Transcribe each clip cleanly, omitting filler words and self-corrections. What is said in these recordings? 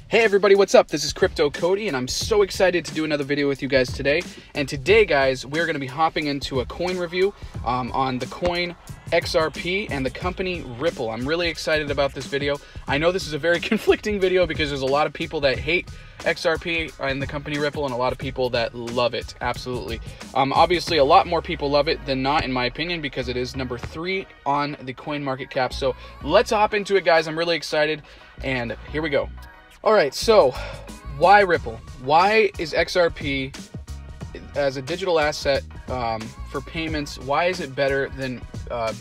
Hey everybody, what's up? This is Crypto Cody, and I'm so excited to do another video with you guys today. And today, guys, we're going to be hopping into a coin review on the coin XRP and the company Ripple. I'm really excited about this video. I know this is a very conflicting video because there's a lot of people that hate XRP and the company Ripple and a lot of people that love it, absolutely. Obviously, a lot more people love it than not, in my opinion, because it is number 3 on the coin market cap. So let's hop into it, guys. I'm really excited, and here we go. All right, so why Ripple? Why is XRP as a digital asset for payments? Why is it better than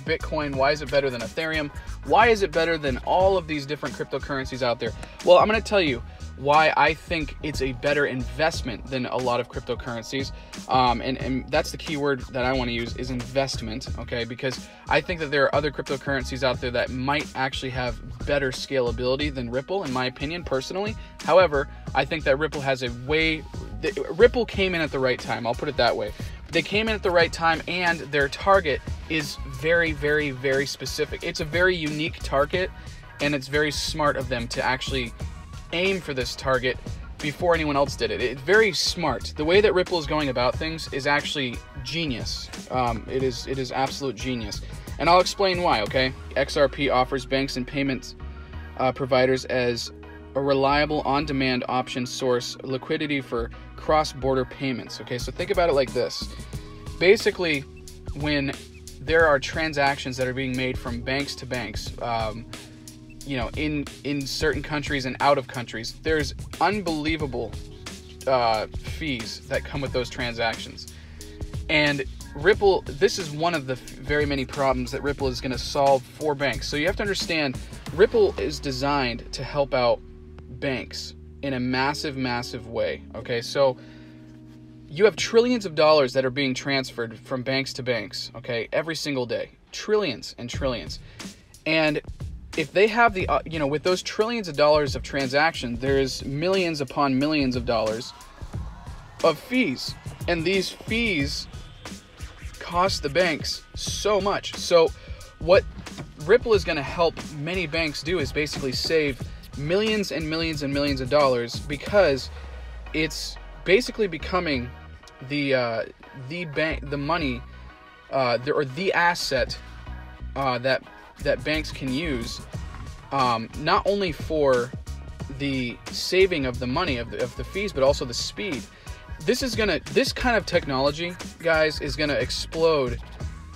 Bitcoin? Why is it better than Ethereum? Why is it better than all of these different cryptocurrencies out there? Well, I'm going to tell you why I think it's a better investment than a lot of cryptocurrencies. And that's the key word that I want to use is investment, okay? Because I think that there are other cryptocurrencies out there that might actually have better scalability than Ripple, in my opinion, personally. However, I think that Ripple has Ripple came in at the right time. I'll put it that way. They came in at the right time, and their target is very, very, very specific. It's a very unique target, and it's very smart of them to actually aim for this target before anyone else did it. It's very smart. The way that Ripple is going about things is actually genius. It is absolute genius. And I'll explain why, okay? XRP offers banks and payment providers as a reliable on-demand option source liquidity for cross-border payments, okay? So think about it like this. Basically, when there are transactions that are being made from banks to banks, you know, in certain countries and out of countries, there's unbelievable fees that come with those transactions. And Ripple, this is one of the very many problems that Ripple is going to solve for banks. So you have to understand, Ripple is designed to help out banks in a massive, massive way. Okay, so you have trillions of dollars that are being transferred from banks to banks, okay, every single day. Trillions and trillions. And if they have the, you know, with those trillions of dollars of transaction, there's millions upon millions of dollars of fees. And these fees cost the banks so much. So what Ripple is going to help many banks do is basically save millions and millions and millions of dollars, because it's basically becoming the money, or the asset that banks can use, not only for the saving of the money of the fees, but also the speed. This kind of technology, guys, is gonna explode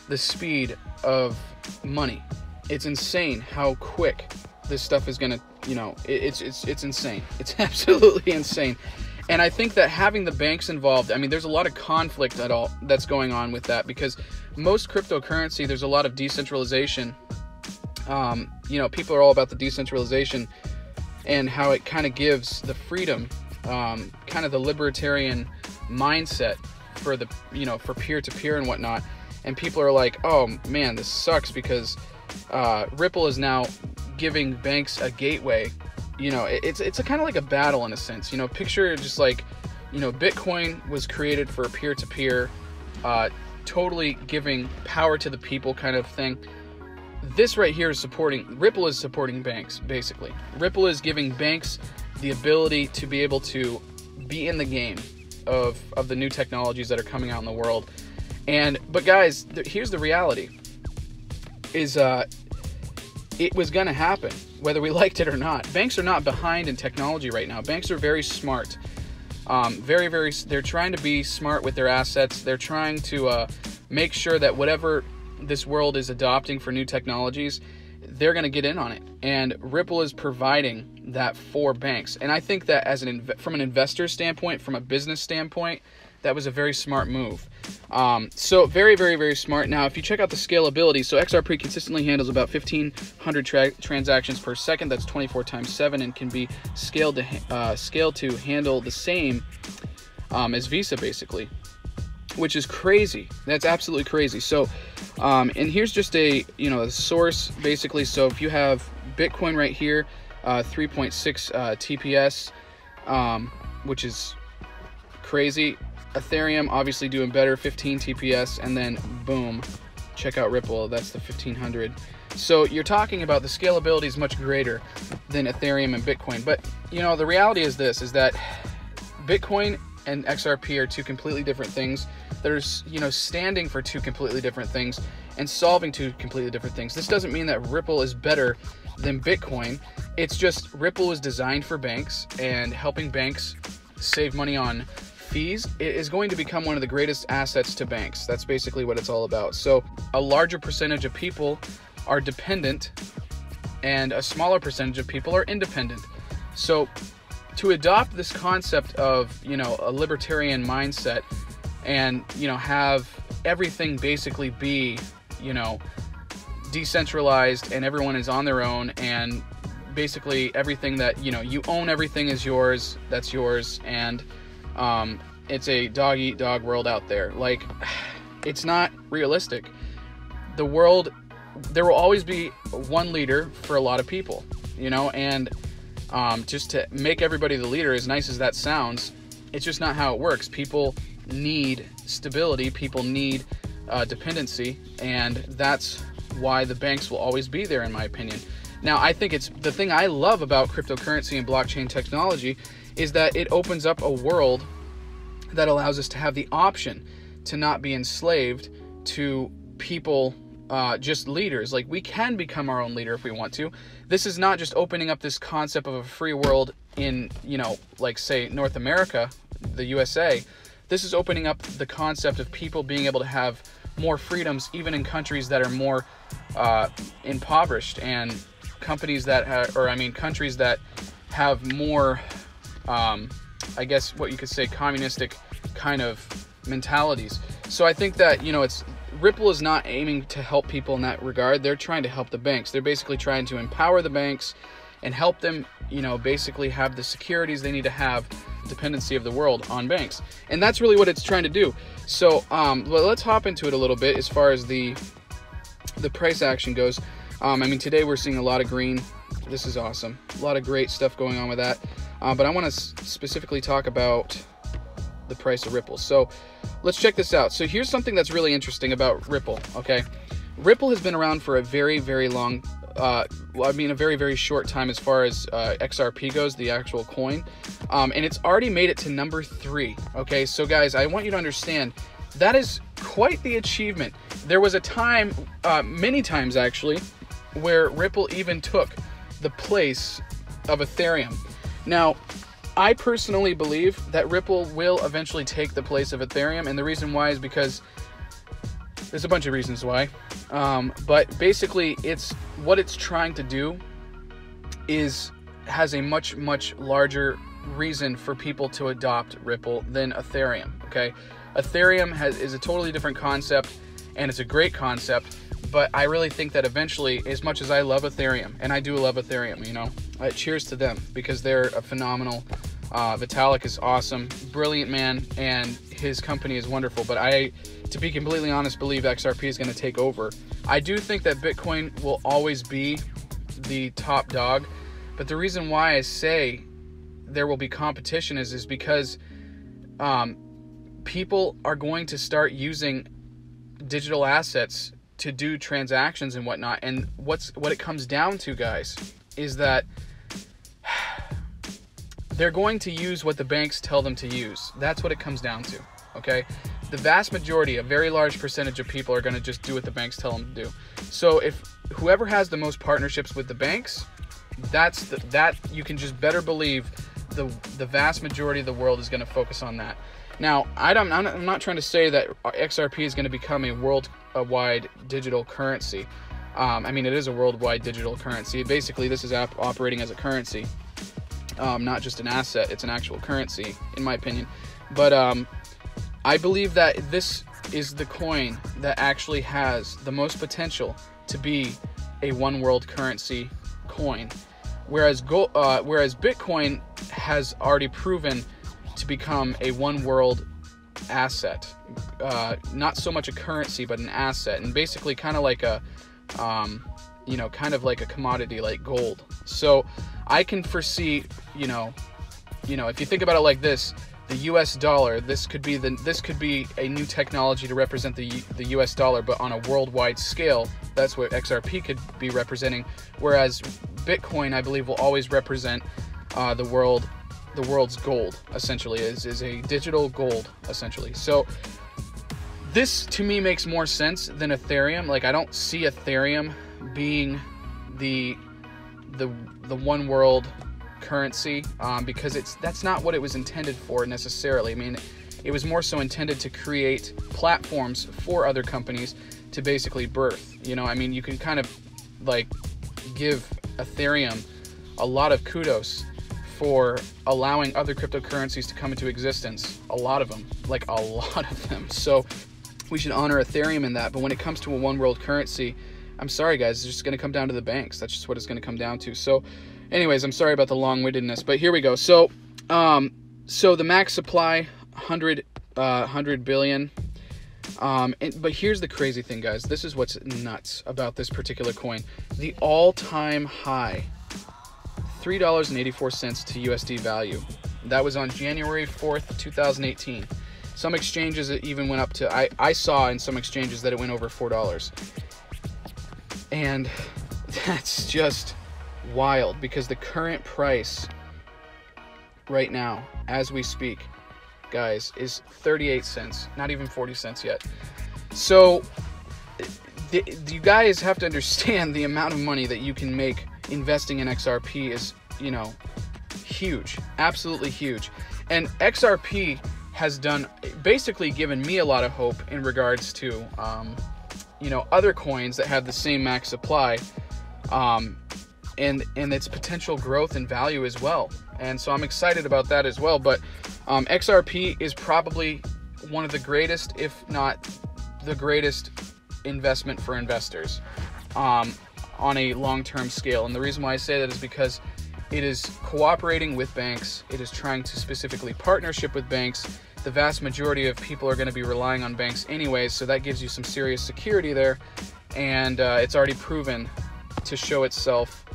the speed of money. It's insane how quick this stuff is gonna, you know, it's insane. It's absolutely insane. And I think that having the banks involved, I mean, there's a lot of conflict that's going on with that, because most cryptocurrency, there's a lot of decentralization. You know, people are all about the decentralization and how it kind of gives the freedom, kind of the libertarian mindset for the, you know, for peer-to-peer and whatnot. And people are like, oh man, this sucks because Ripple is now giving banks a gateway. You know, it's a kind of like a battle in a sense. You know, picture just like, you know, Bitcoin was created for peer-to-peer, totally giving power to the people kind of thing. This right here is Ripple is supporting banks, basically. Ripple is giving banks the ability to be able to be in the game of the new technologies that are coming out in the world. But guys, here's the reality, is it was gonna happen, whether we liked it or not. Banks are not behind in technology right now. Banks are very smart. They're trying to be smart with their assets. They're trying to make sure that whatever this world is adopting for new technologies, they're going to get in on it. And Ripple is providing that for banks. And I think that from an investor standpoint, from a business standpoint, that was a very smart move. So very, very, very smart. Now, if you check out the scalability, so XRP consistently handles about 1,500 transactions per second. That's 24 times 7, and can be scaled to handle the same as Visa, basically, which is crazy. That's absolutely crazy. So, and here's just a, you know, a source, basically. So if you have Bitcoin right here, 3.6 TPS, which is crazy. Ethereum obviously doing better, 15 TPS, and then boom, check out Ripple. That's the 1,500. So you're talking about the scalability is much greater than Ethereum and Bitcoin. But you know, the reality is this, is that Bitcoin and XRP are two completely different things. There's, you know, standing for two completely different things and solving two completely different things. This doesn't mean that Ripple is better than Bitcoin. It's just Ripple was designed for banks, and helping banks save money on fees. It is going to become one of the greatest assets to banks. That's basically what it's all about. So a larger percentage of people are dependent and a smaller percentage of people are independent. So to adopt this concept of, you know, a libertarian mindset and, you know, have everything basically be, you know, decentralized and everyone is on their own, and basically everything that, you know, you own, everything is yours, that's yours, and it's a dog-eat-dog world out there. Like, it's not realistic. The world, there will always be one leader for a lot of people, you know, and just to make everybody the leader, as nice as that sounds, it's just not how it works. People need stability, people need dependency, and that's why the banks will always be there, in my opinion. Now, I think it's the thing I love about cryptocurrency and blockchain technology is that it opens up a world that allows us to have the option to not be enslaved to people, just leaders. Like, we can become our own leader if we want to. This is not just opening up this concept of a free world in, you know, like, say, North America, the USA. This is opening up the concept of people being able to have more freedoms, even in countries that are more impoverished, and companies that countries that have more, I guess what you could say, communistic kind of mentalities. So I think that, you know, Ripple is not aiming to help people in that regard. They're trying to help the banks. They're basically trying to empower the banks and help them, you know, basically have the securities they need to have dependency of the world on banks. And that's really what it's trying to do. So let's hop into it a little bit as far as the price action goes. I mean, today we're seeing a lot of green. This is awesome. A lot of great stuff going on with that. But I want to specifically talk about the price of Ripple. So let's check this out. So here's something that's really interesting about Ripple, okay? Ripple has been around for a very, very long, a very, very short time as far as XRP goes, the actual coin. And it's already made it to number 3, okay? So guys, I want you to understand that is quite the achievement. There was a time, many times actually, where Ripple even took the place of Ethereum. Now, I personally believe that Ripple will eventually take the place of Ethereum, and the reason why is because there's a bunch of reasons why. But basically, what it's trying to do has a much, much larger reason for people to adopt Ripple than Ethereum, okay? Ethereum is a totally different concept, and it's a great concept, but I really think that eventually, as much as I love Ethereum, and I do love Ethereum, you know, cheers to them, because they're a phenomenal, Vitalik is awesome, brilliant man, and his company is wonderful, but I, to be completely honest, believe XRP is going to take over. I do think that Bitcoin will always be the top dog, but the reason why I say there will be competition is because people are going to start using digital assets to do transactions and whatnot. And what it comes down to, guys, is that they're going to use what the banks tell them to use. That's what it comes down to, okay? The vast majority, a very large percentage of people are going to just do what the banks tell them to do. So if whoever has the most partnerships with the banks, that you can just better believe the vast majority of the world is going to focus on that. Now, I'm not trying to say that XRP is going to become a worldwide digital currency. I mean, it is a worldwide digital currency. Basically, this is operating as a currency, not just an asset. It's an actual currency, in my opinion. But I believe that this is the coin that actually has the most potential to be a one world currency coin, whereas Bitcoin has already proven to become a one world asset, not so much a currency but an asset, and basically kind of like a kind of like a commodity like gold. So I can foresee, if you think about it like this, the US dollar. This could be a new technology to represent the US dollar, but on a worldwide scale. That's what XRP could be representing, whereas Bitcoin, I believe, will always represent the world's gold, essentially, is a digital gold, essentially. So this to me makes more sense than Ethereum. Like, I don't see Ethereum being the one world currency, because that's not what it was intended for necessarily. I mean, it was more so intended to create platforms for other companies to basically birth. You know, I mean, you can kind of like give Ethereum a lot of kudos for allowing other cryptocurrencies to come into existence. A lot of them, like a lot of them. So we should honor Ethereum in that. But when it comes to a one world currency, I'm sorry guys, it's just going to come down to the banks. That's just what it's going to come down to. So anyways, I'm sorry about the long-windedness, but here we go. So so the max supply, 100 billion. But here's the crazy thing, guys. This is what's nuts about this particular coin. The all-time high, $3.84 to USD value. That was on January 4th, 2018. Some exchanges it even went up to, I saw in some exchanges that it went over $4. And that's just wild, because the current price right now, as we speak, guys, is 38 cents, not even 40 cents yet. So you guys have to understand the amount of money that you can make investing in XRP is, you know, huge, absolutely huge. And XRP has basically given me a lot of hope in regards to you know, other coins that have the same max supply, and its potential growth and value as well. And so I'm excited about that as well. But XRP is probably one of the greatest, if not the greatest, investment for investors on a long-term scale. And the reason why I say that is because it is cooperating with banks. It is trying to specifically partnership with banks. The vast majority of people are going to be relying on banks anyways, so that gives you some serious security there. And it's already proven to show itself.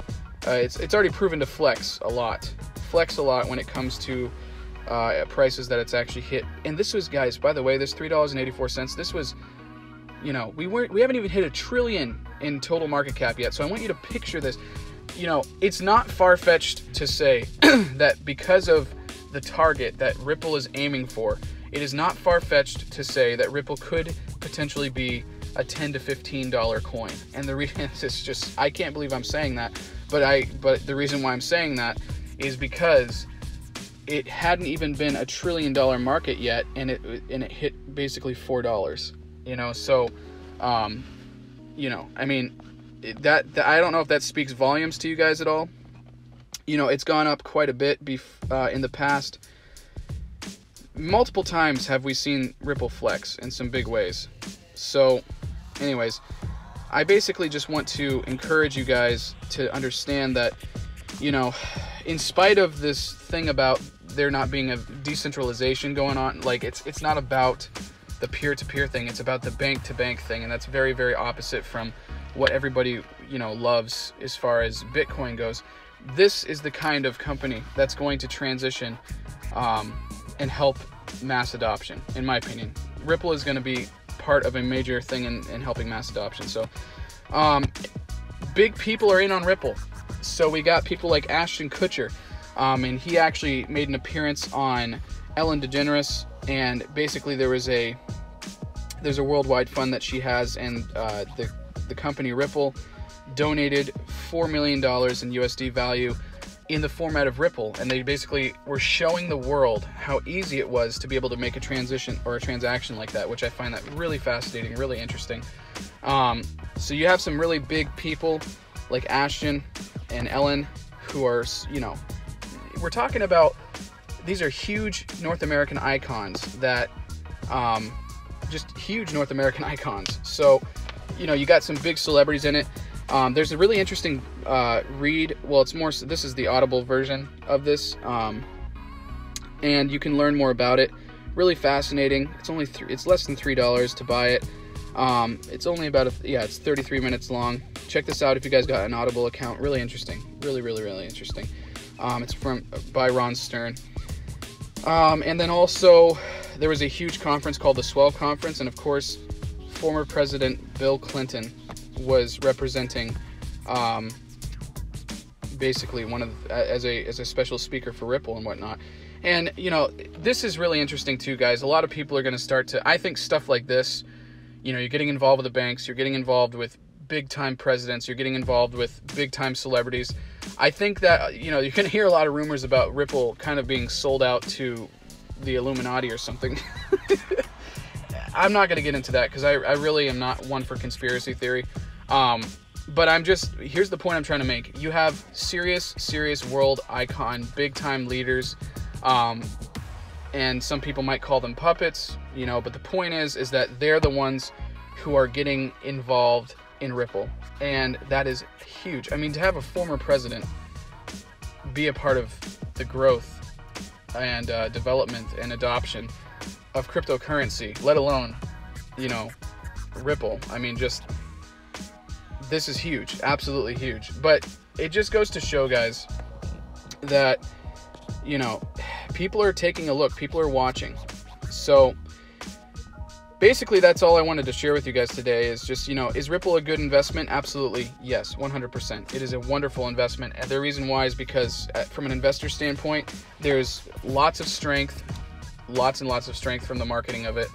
It's already proven to flex a lot when it comes to prices that it's actually hit. And this was, guys, by the way, this $3.84. This was, you know, we haven't even hit $1 trillion in total market cap yet. So I want you to picture this. You know, it's not far-fetched to say that because of the target that Ripple is aiming for, it is not far-fetched to say that Ripple could potentially be a $10 to $15 coin. And the reason is just, I can't believe I'm saying that, but the reason why I'm saying that is because it hadn't even been $1 trillion market yet, and it hit basically $4. You know, so you know, I mean, that I don't know if that speaks volumes to you guys at all. You know, it's gone up quite a bit in the past. Multiple times have we seen Ripple flex in some big ways. So anyways, I basically just want to encourage you guys to understand that, you know, in spite of this thing about there not being a decentralization going on, like it's not about the peer-to-peer thing, it's about the bank-to-bank thing, and that's very, very opposite from what everybody, you know, loves as far as Bitcoin goes. This is the kind of company that's going to transition and help mass adoption, in my opinion. Ripple is going to be part of a major thing in helping mass adoption. So big people are in on Ripple. So we got people like Ashton Kutcher, and he actually made an appearance on Ellen DeGeneres, and basically there's a worldwide fund that she has, and the company Ripple donated $4 million in USD value in the format of Ripple, and they basically were showing the world how easy it was to be able to make a transition or a transaction like that, which I find that really fascinating, really interesting. So you have some really big people like Ashton and Ellen who are, you know, we're talking about, these are huge North American icons that, just huge North American icons. So, you know, you got some big celebrities in it. There's a really interesting read. Well, it's more, this is the Audible version of this, and you can learn more about it. Really fascinating. It's only it's less than $3 to buy it. It's only about it's 33 minutes long. Check this out if you guys got an Audible account. Really interesting. Really, really, really interesting. It's by Ron Stern. And then also there was a huge conference called the Swell Conference, and of course former President Bill Clinton was representing basically as a special speaker for Ripple and whatnot. And you know, this is really interesting too, guys. A lot of people are going to start to, I think stuff like this, you know, you're getting involved with the banks, you're getting involved with big time presidents, you're getting involved with big time celebrities. I think that, you know, you're going to hear a lot of rumors about Ripple kind of being sold out to the Illuminati or something. I'm not going to get into that because I really am not one for conspiracy theory. But here's the point I'm trying to make. You have serious world icon, big time leaders, and some people might call them puppets, you know, but the point is that they're the ones who are getting involved in Ripple, and that is huge. I mean, to have a former president be a part of the growth and development and adoption of cryptocurrency, let alone, you know, Ripple. I mean, this is huge, absolutely huge. But it just goes to show, guys, that, you know, people are taking a look, people are watching. So basically, that's all I wanted to share with you guys today is just, you know, is Ripple a good investment? Absolutely, yes, 100%. It is a wonderful investment. And the reason why is because from an investor standpoint, there's lots of strength, lots and lots of strength from the marketing of it.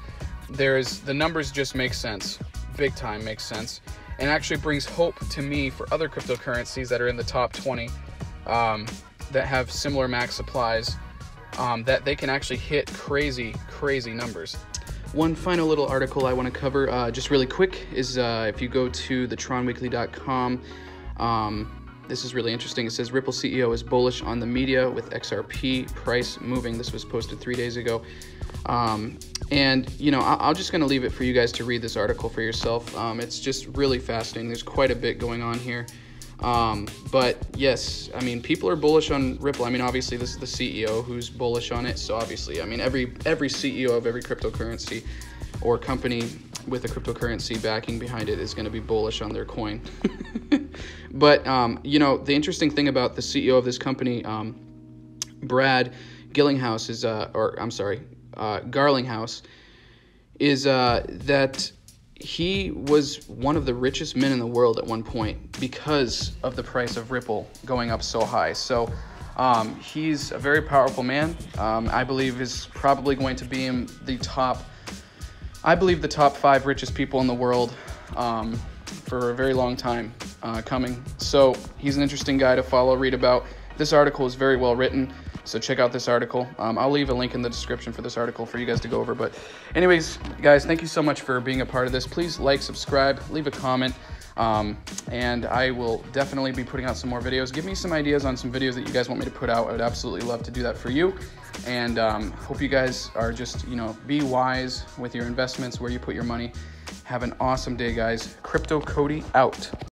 The numbers just make sense, big time makes sense, and actually brings hope to me for other cryptocurrencies that are in the top 20 that have similar max supplies, that they can actually hit crazy numbers. One final little article I want to cover just really quick is if you go to thetronweekly.com, this is really interesting. It says Ripple CEO is bullish on the media with XRP price moving. This was posted 3 days ago. And, you know, I'm just going to leave it for you guys to read this article for yourself. It's just really fascinating. There's quite a bit going on here. But yes, I mean, people are bullish on Ripple. I mean, obviously this is the CEO who's bullish on it. So obviously, I mean, every CEO of every cryptocurrency or company with a cryptocurrency backing behind it is going to be bullish on their coin. But, you know, the interesting thing about the CEO of this company, Brad Garlinghouse is that he was one of the richest men in the world at one point because of the price of Ripple going up so high. So he's a very powerful man. I believe is probably going to be in the top 5 richest people in the world for a very long time coming. So he's an interesting guy to follow, read about. This article is very well written, so check out this article. I'll leave a link in the description for this article for you guys to go over. But anyways, guys, thank you so much for being a part of this. Please like, subscribe, leave a comment, and I will definitely be putting out some more videos. Give me some ideas on some videos that you guys want me to put out. I would absolutely love to do that for you. And hope you guys are just, you know, be wise with your investments, where you put your money. Have an awesome day, guys. Crypto Cody out.